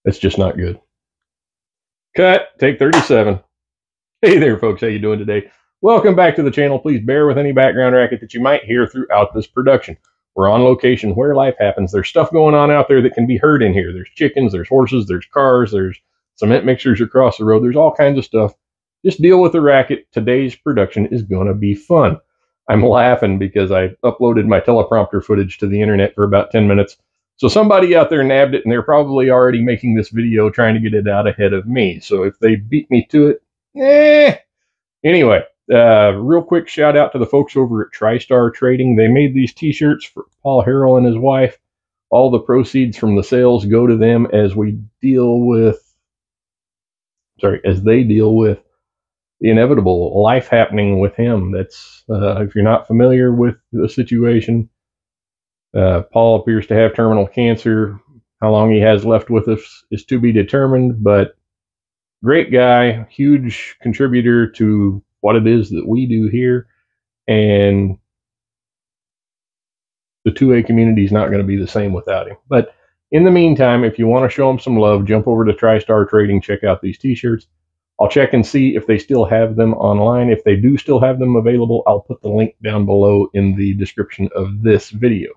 That's just not good. Cut. Take 37. Hey there, folks. How you doing today? Welcome back to the channel. Please bear with any background racket that you might hear throughout this production. We're on location where life happens. There's stuff going on out there that can be heard in here. There's chickens, there's horses, there's cars, there's cement mixers across the road. There's all kinds of stuff. Just deal with the racket. Today's production is going to be fun. I'm laughing because I uploaded my teleprompter footage to the internet for about 10 minutes. So somebody out there nabbed it, and they're probably already making this video trying to get it out ahead of me. So if they beat me to it, Anyway, real quick shout out to the folks over at TriStar Trading. They made these t-shirts for Paul Harrell and his wife. All the proceeds from the sales go to them as they deal with the inevitable life happening with him. That's, if you're not familiar with the situation, Paul appears to have terminal cancer. How long he has left with us is to be determined, but great guy, huge contributor to what it is that we do here. And the 2A community is not going to be the same without him. But in the meantime, if you want to show him some love, jump over to TriStar Trading, check out these t-shirts. I'll check and see if they still have them online. If they do still have them available, I'll put the link down below in the description of this video.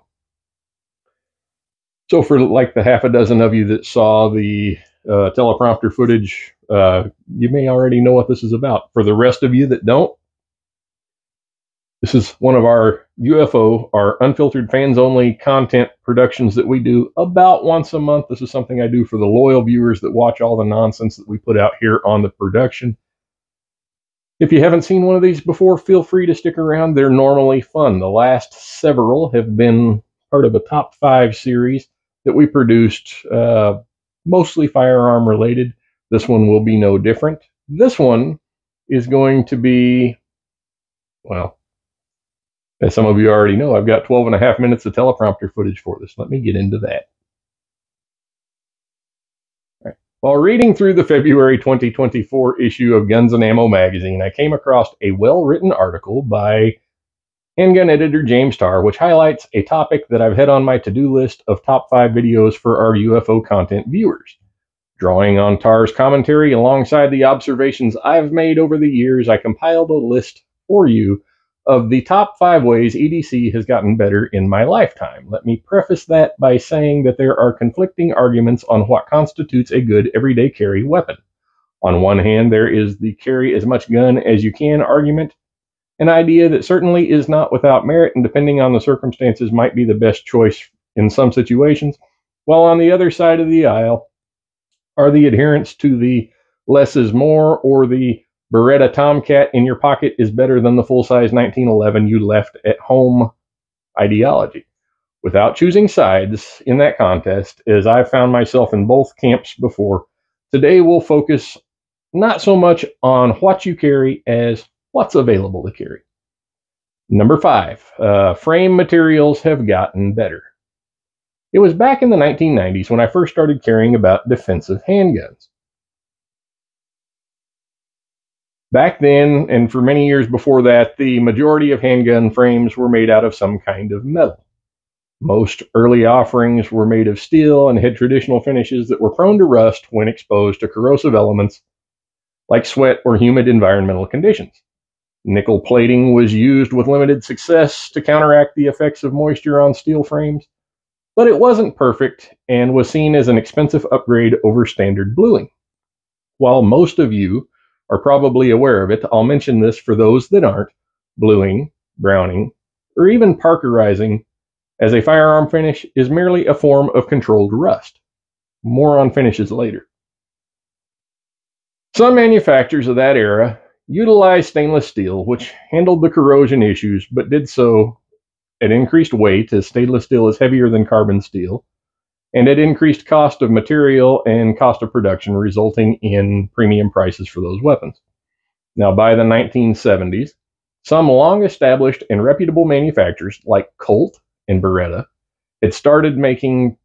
So for like the half a dozen of you that saw the teleprompter footage, you may already know what this is about. For the rest of you that don't, this is one of our UFO, our unfiltered fans-only content productions that we do about once a month. This is something I do for the loyal viewers that watch all the nonsense that we put out here on the production. If you haven't seen one of these before, feel free to stick around. They're normally fun. The last several have been part of a top 5 series that we produced, mostly firearm related. This one will be no different. This one is going to be, well, as some of you already know, I've got 12 and a half minutes of teleprompter footage for this. Let me get into that. All right. While reading through the February 2024 issue of Guns and Ammo magazine, I came across a well-written article by Handgun editor James Tarr, which highlights a topic that I've had on my to-do list of top 5 videos for our UFO content viewers. Drawing on Tarr's commentary alongside the observations I've made over the years, I compiled a list for you of the top 5 ways EDC has gotten better in my lifetime. Let me preface that by saying that there are conflicting arguments on what constitutes a good everyday carry weapon. On one hand, there is the carry as much gun as you can argument, an idea that certainly is not without merit and depending on the circumstances might be the best choice in some situations, while on the other side of the aisle are the adherents to the less is more or the Beretta Tomcat in your pocket is better than the full-size 1911 you left at home ideology. Without choosing sides in that contest, as I've found myself in both camps before, today we'll focus not so much on what you carry as what's available to carry. Number 5, frame materials have gotten better. It was back in the 1990s when I first started caring about defensive handguns. Back then, and for many years before that, the majority of handgun frames were made out of some kind of metal. Most early offerings were made of steel and had traditional finishes that were prone to rust when exposed to corrosive elements like sweat or humid environmental conditions. Nickel plating was used with limited success to counteract the effects of moisture on steel frames, but it wasn't perfect and was seen as an expensive upgrade over standard bluing. While most of you are probably aware of it, I'll mention this for those that aren't. Bluing, browning, or even parkerizing as a firearm finish is merely a form of controlled rust. More on finishes later. Some manufacturers of that era utilized stainless steel, which handled the corrosion issues, but did so at increased weight, as stainless steel is heavier than carbon steel, and at increased cost of material and cost of production, resulting in premium prices for those weapons. Now, by the 1970s, some long-established and reputable manufacturers like Colt and Beretta had started making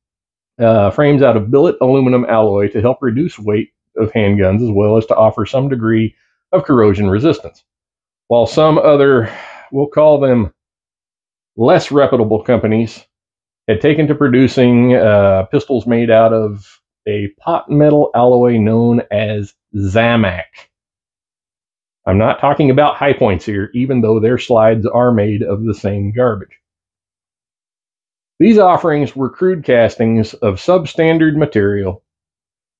frames out of billet aluminum alloy to help reduce weight of handguns, as well as to offer some degree of corrosion resistance. While some other, we'll call them less reputable companies, had taken to producing pistols made out of a pot metal alloy known as Zamac. I'm not talking about High Points here, even though their slides are made of the same garbage. These offerings were crude castings of substandard material,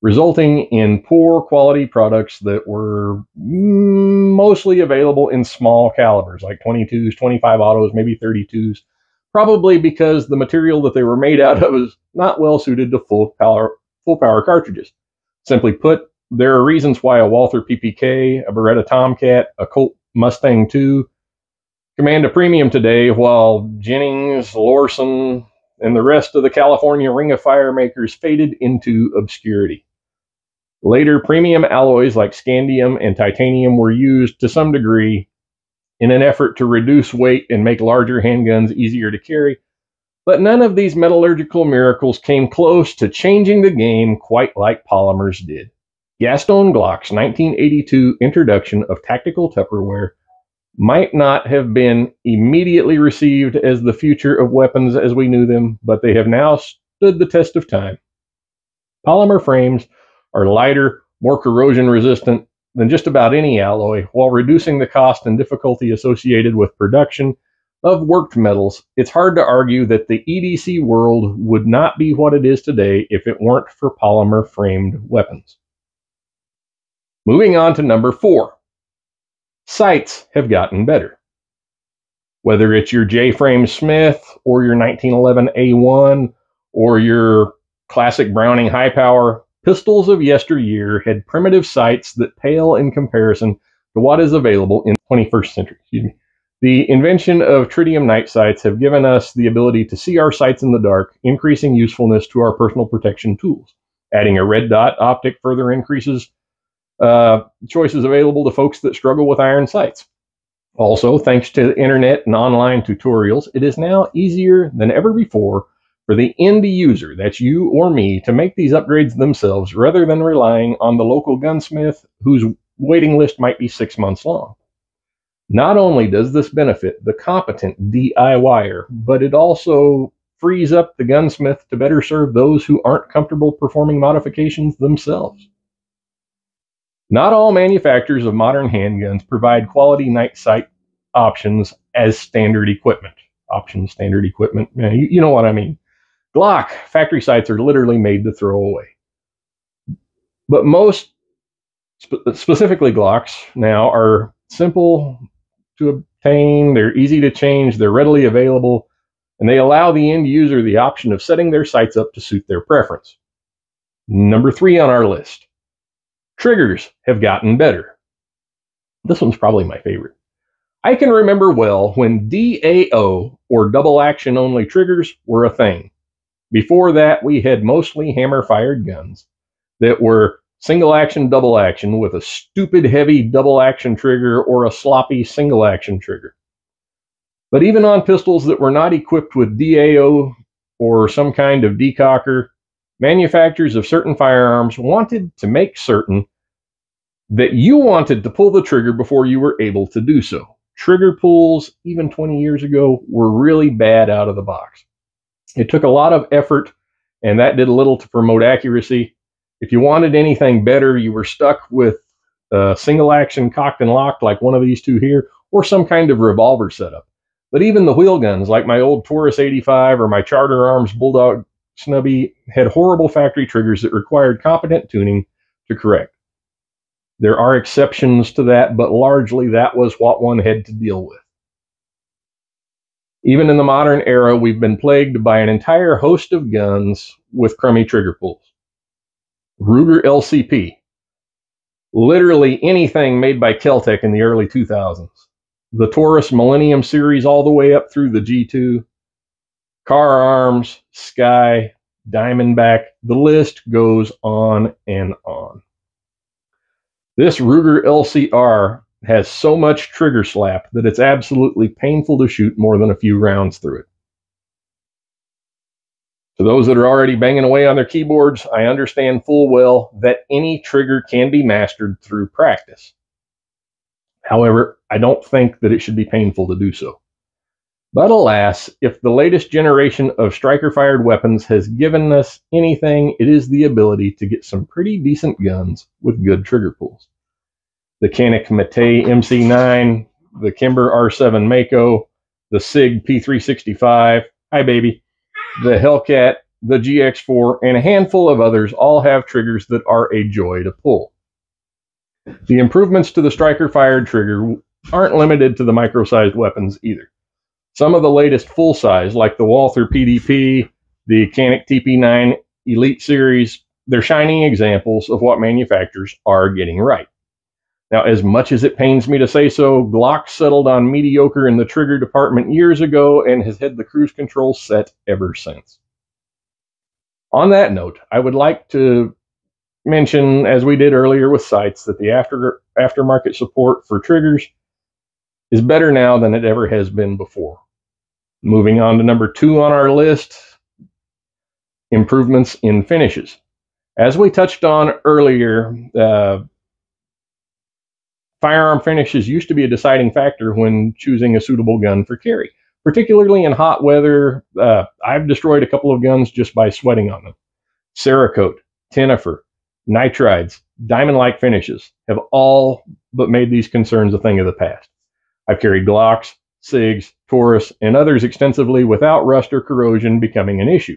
resulting in poor quality products that were mostly available in small calibers, like 22s, 25 autos, maybe 32s, probably because the material that they were made out of is not well suited to full power cartridges. Simply put, there are reasons why a Walther PPK, a Beretta Tomcat, a Colt Mustang II command a premium today, while Jennings, Lorson, and the rest of the California Ring of Fire makers faded into obscurity. Later, premium alloys like scandium and titanium were used to some degree in an effort to reduce weight and make larger handguns easier to carry, but none of these metallurgical miracles came close to changing the game quite like polymers did. Gaston Glock's 1982 introduction of tactical Tupperware might not have been immediately received as the future of weapons as we knew them, but they have now stood the test of time. Polymer frames are lighter, more corrosion resistant than just about any alloy, while reducing the cost and difficulty associated with production of worked metals. It's hard to argue that the EDC world would not be what it is today if it weren't for polymer framed weapons. Moving on to number 4. Sights have gotten better. Whether it's your J-frame Smith or your 1911 A1 or your classic Browning high power, pistols of yesteryear had primitive sights that pale in comparison to what is available in the 21st century. The invention of tritium night sights have given us the ability to see our sights in the dark, increasing usefulness to our personal protection tools. Adding a red dot optic further increases choices available to folks that struggle with iron sights. Also, thanks to the internet and online tutorials, it is now easier than ever before for the end user, that's you or me, to make these upgrades themselves rather than relying on the local gunsmith whose waiting list might be 6 months long. Not only does this benefit the competent DIYer, but it also frees up the gunsmith to better serve those who aren't comfortable performing modifications themselves. Not all manufacturers of modern handguns provide quality night sight options as standard equipment. You know what I mean. Glock factory sights are literally made to throw away. But most, specifically Glocks now, are simple to obtain, they're easy to change, they're readily available, and they allow the end user the option of setting their sights up to suit their preference. Number 3 on our list. Triggers have gotten better. This one's probably my favorite. I can remember well when DAO, or double action only triggers, were a thing. Before that, we had mostly hammer-fired guns that were single action, double action with a stupid heavy double action trigger or a sloppy single action trigger. But even on pistols that were not equipped with DAO or some kind of decocker, manufacturers of certain firearms wanted to make certain that you wanted to pull the trigger before you were able to do so. Trigger pulls, even 20 years ago, were really bad out of the box. It took a lot of effort, and that did a little to promote accuracy. If you wanted anything better, you were stuck with single action cocked and locked like one of these two here, or some kind of revolver setup. But even the wheel guns, like my old Taurus 85 or my Charter Arms Bulldog Snubby, had horrible factory triggers that required competent tuning to correct. There are exceptions to that, but largely that was what one had to deal with. Even in the modern era, we've been plagued by an entire host of guns with crummy trigger pulls. Ruger LCP. Literally anything made by Kel-Tec in the early 2000s. The Taurus Millennium series all the way up through the G2. Car Arms, Sky, Diamondback. The list goes on and on. This Ruger LCR has so much trigger slap that it's absolutely painful to shoot more than a few rounds through it. To those that are already banging away on their keyboards, I understand full well that any trigger can be mastered through practice. However, I don't think that it should be painful to do so. But alas, if the latest generation of striker-fired weapons has given us anything, it is the ability to get some pretty decent guns with good trigger pulls. The Canik Mate MC9, the Kimber R7 Mako, the SIG P365, hi baby, the Hellcat, the GX4, and a handful of others all have triggers that are a joy to pull. The improvements to the striker-fired trigger aren't limited to the micro-sized weapons either. Some of the latest full-size, like the Walther PDP, the Canik TP9 Elite Series, they're shining examples of what manufacturers are getting right. Now, as much as it pains me to say so, Glock settled on mediocre in the trigger department years ago and has had the cruise control set ever since. On that note, I would like to mention, as we did earlier with sights, that the aftermarket support for triggers is better now than it ever has been before. Moving on to number 2 on our list, improvements in finishes. As we touched on earlier, firearm finishes used to be a deciding factor when choosing a suitable gun for carry, particularly in hot weather. I've destroyed a couple of guns just by sweating on them. Cerakote, Tenifer, nitrides, diamond-like finishes have all but made these concerns a thing of the past. I've carried Glocks, SIGs, Taurus, and others extensively without rust or corrosion becoming an issue.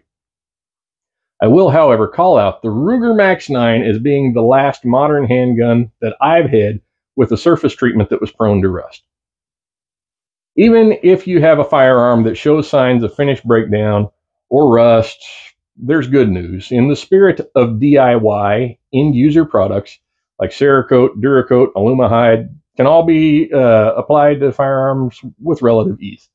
I will, however, call out the Ruger Max 9 as being the last modern handgun that I've had with a surface treatment that was prone to rust. Even if you have a firearm that shows signs of finish breakdown or rust, there's good news. In the spirit of DIY, end-user products like Cerakote, Duracoat, Alumahide can all be applied to firearms with relative ease.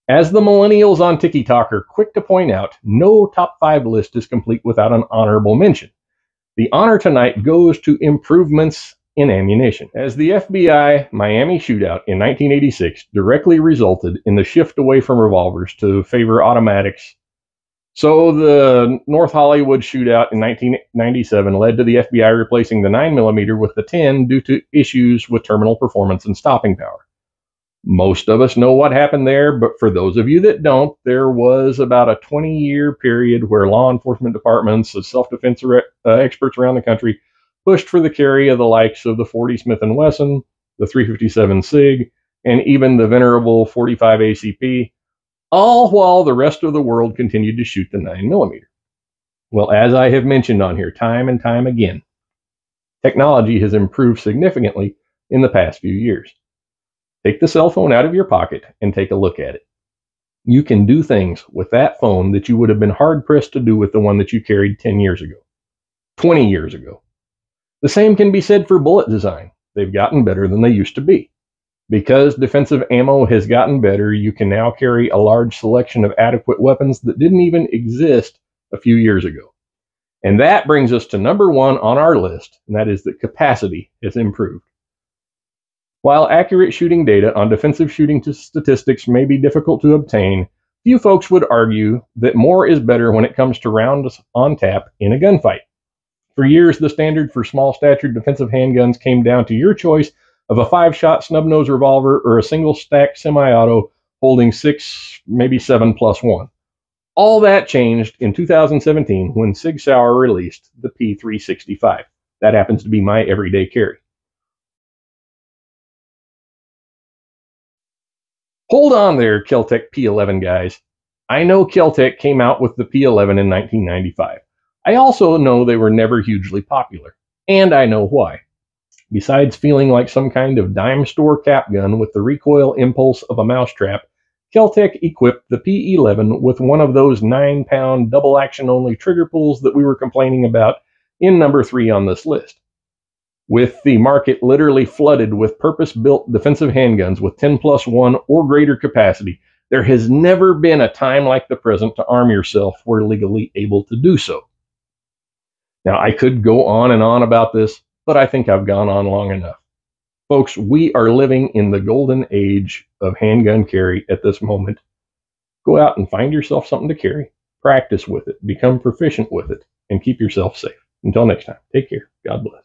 As the millennials on TikTok are quick to point out, no top 5 list is complete without an honorable mention. The honor tonight goes to improvements in ammunition, as the FBI Miami shootout in 1986 directly resulted in the shift away from revolvers to favor automatics. So the North Hollywood shootout in 1997 led to the FBI replacing the 9mm with the 10 due to issues with terminal performance and stopping power. Most of us know what happened there, but for those of you that don't, there was about a 20-year period where law enforcement departments and self-defense experts around the country pushed for the carry of the likes of the .40 Smith & Wesson, the .357 SIG, and even the venerable .45 ACP, all while the rest of the world continued to shoot the 9mm. Well, as I have mentioned on here time and time again, technology has improved significantly in the past few years. Take the cell phone out of your pocket and take a look at it. You can do things with that phone that you would have been hard-pressed to do with the one that you carried 10 years ago, 20 years ago. The same can be said for bullet design. They've gotten better than they used to be. Because defensive ammo has gotten better, you can now carry a large selection of adequate weapons that didn't even exist a few years ago. And that brings us to number 1 on our list, and that is that capacity has improved. While accurate shooting data on defensive shooting statistics may be difficult to obtain, few folks would argue that more is better when it comes to rounds on tap in a gunfight. For years, the standard for small-statured defensive handguns came down to your choice of a 5-shot snub-nose revolver or a single-stack semi-auto holding 6, maybe 7+1. All that changed in 2017 when Sig Sauer released the P365. That happens to be my everyday carry. Hold on there, Kel-Tec P11 guys. I know Kel-Tec came out with the P11 in 1995. I also know they were never hugely popular, and I know why. Besides feeling like some kind of dime store cap gun with the recoil impulse of a mousetrap, Kel-Tec equipped the P11 with one of those 9-pound double-action-only trigger pulls that we were complaining about in number 3 on this list. With the market literally flooded with purpose-built defensive handguns with 10+1 or greater capacity, there has never been a time like the present to arm yourself where legally able to do so. Now, I could go on and on about this, but I think I've gone on long enough. Folks, we are living in the golden age of handgun carry at this moment. Go out and find yourself something to carry, practice with it, become proficient with it, and keep yourself safe. Until next time, take care. God bless.